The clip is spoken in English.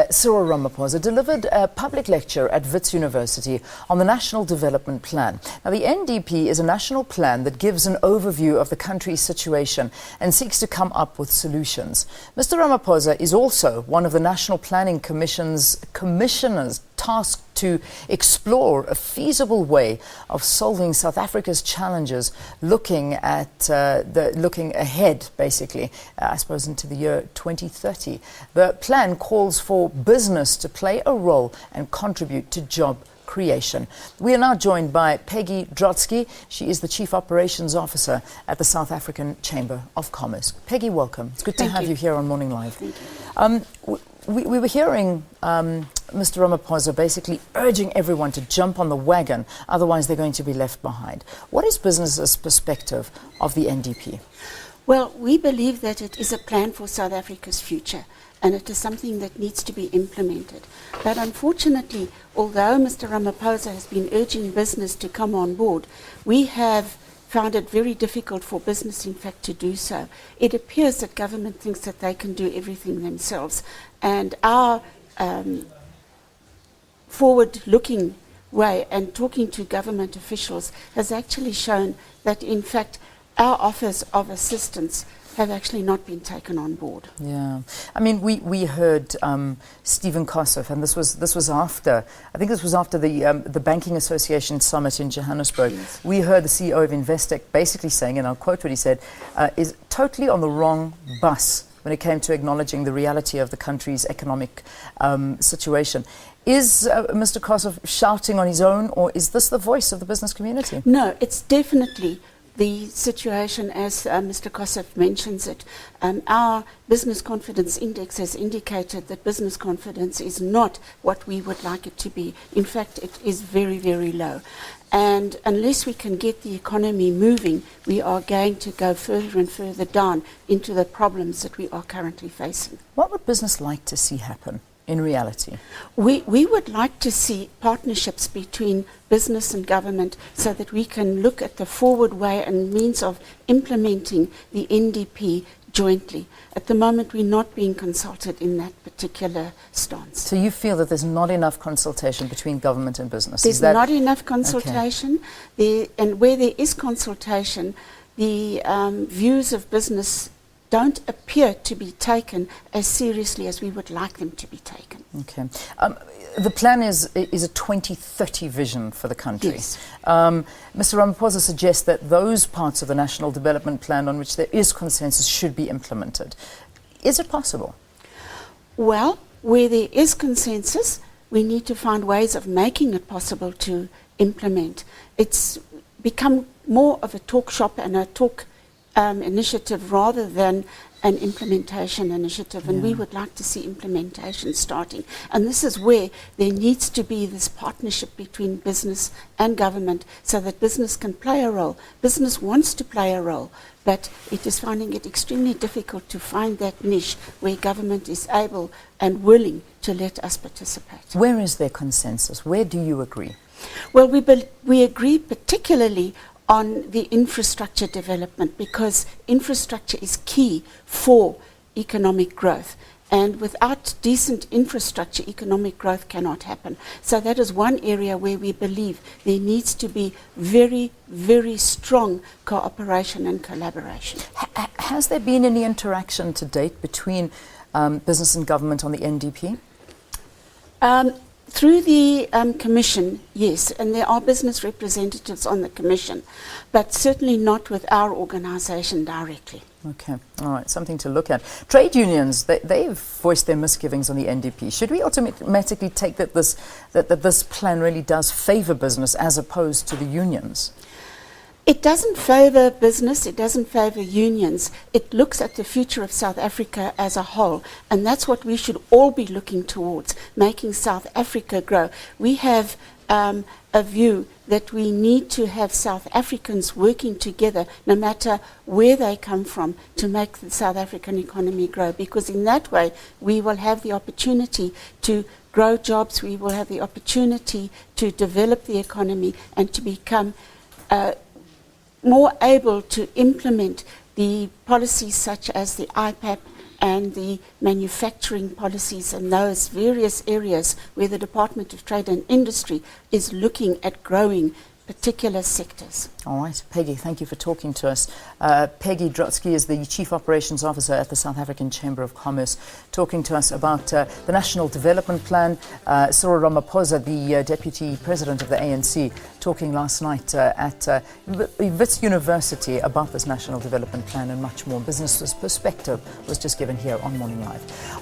Cyril Ramaphosa delivered a public lecture at Wits University on the National Development Plan. Now, the NDP is a national plan that gives an overview of the country's situation and seeks to come up with solutions. Mr. Ramaphosa is also one of the National Planning Commission's commissioners tasked to explore a feasible way of solving South Africa's challenges, looking ahead, basically, I suppose into the year 2030. The plan calls for business to play a role and contribute to job creation. We are now joined by Peggy Drotsky. She is the Chief Operations Officer at the South African Chamber of Commerce. Peggy, welcome. It's good to have you here on Morning Live. Thank you. We were hearing Mr. Ramaphosa basically urging everyone to jump on the wagon, otherwise they're going to be left behind. What is business's perspective of the NDP? Well, we believe that it is a plan for South Africa's future, and it is something that needs to be implemented. But unfortunately, although Mr. Ramaphosa has been urging business to come on board, we have found it very difficult for business, in fact, to do so. It appears that government thinks that they can do everything themselves, and our forward-looking way and talking to government officials has actually shown that, in fact, our offers of assistance have actually not been taken on board. Yeah, I mean, we heard Stephen Kossoff, and this was after, I think this was after the Banking Association Summit in Johannesburg. Yes. We heard the CEO of Investec basically saying, and I'll quote what he said, is totally on the wrong bus when it came to acknowledging the reality of the country's economic situation. Is Mr. Kossoff shouting on his own, or is this the voice of the business community? No, it's definitely the situation as Mr. Kossoff mentions it. Our business confidence index has indicated that business confidence is not what we would like it to be. In fact, it is very, very low. And unless we can get the economy moving, we are going to go further and further down into the problems that we are currently facing. What would business like to see happen in reality? We would like to see partnerships between business and government so that we can look at the forward way and means of implementing the NDP jointly. At the moment, we're not being consulted in that particular stance. So you feel that there's not enough consultation between government and business? There's not enough consultation. Okay. And where there is consultation, the views of business don't appear to be taken as seriously as we would like them to be taken. Okay. The plan is a 2030 vision for the country. Yes. Mr. Ramaphosa suggests that those parts of the National Development Plan on which there is consensus should be implemented. Is it possible? Well, where there is consensus, we need to find ways of making it possible to implement. It's become more of a talk shop and a talk initiative rather than an implementation initiative, and we would like to see implementation starting. And this is where there needs to be this partnership between business and government so that business can play a role. Business wants to play a role, but it is finding it extremely difficult to find that niche where government is able and willing to let us participate. Where is there consensus? Where do you agree? Well, we agree particularly on the infrastructure development, because infrastructure is key for economic growth. And without decent infrastructure, economic growth cannot happen. So that is one area where we believe there needs to be very, very strong cooperation and collaboration. Has there been any interaction to date between business and government on the NDP? Through the Commission, yes, and there are business representatives on the Commission, but certainly not with our organisation directly. Okay, all right, something to look at. Trade unions, they've voiced their misgivings on the NDP. Should we automatically take that this plan really does favour business as opposed to the unions? It doesn't favour business, it doesn't favour unions. It looks at the future of South Africa as a whole, and that's what we should all be looking towards, making South Africa grow. We have a view that we need to have South Africans working together, no matter where they come from, to make the South African economy grow, because in that way we will have the opportunity to grow jobs, we will have the opportunity to develop the economy and to become more able to implement the policies such as the IPAP and the manufacturing policies and those various areas where the Department of Trade and Industry is looking at growing particular sectors. All right, Peggy, thank you for talking to us. Peggy Drotsky is the Chief Operations Officer at the South African Chamber of Commerce, talking to us about the National Development Plan. Cyril Ramaphosa, the Deputy President of the ANC, talking last night at Wits University about this National Development Plan and much more. Business Perspective was just given here on Morning Live.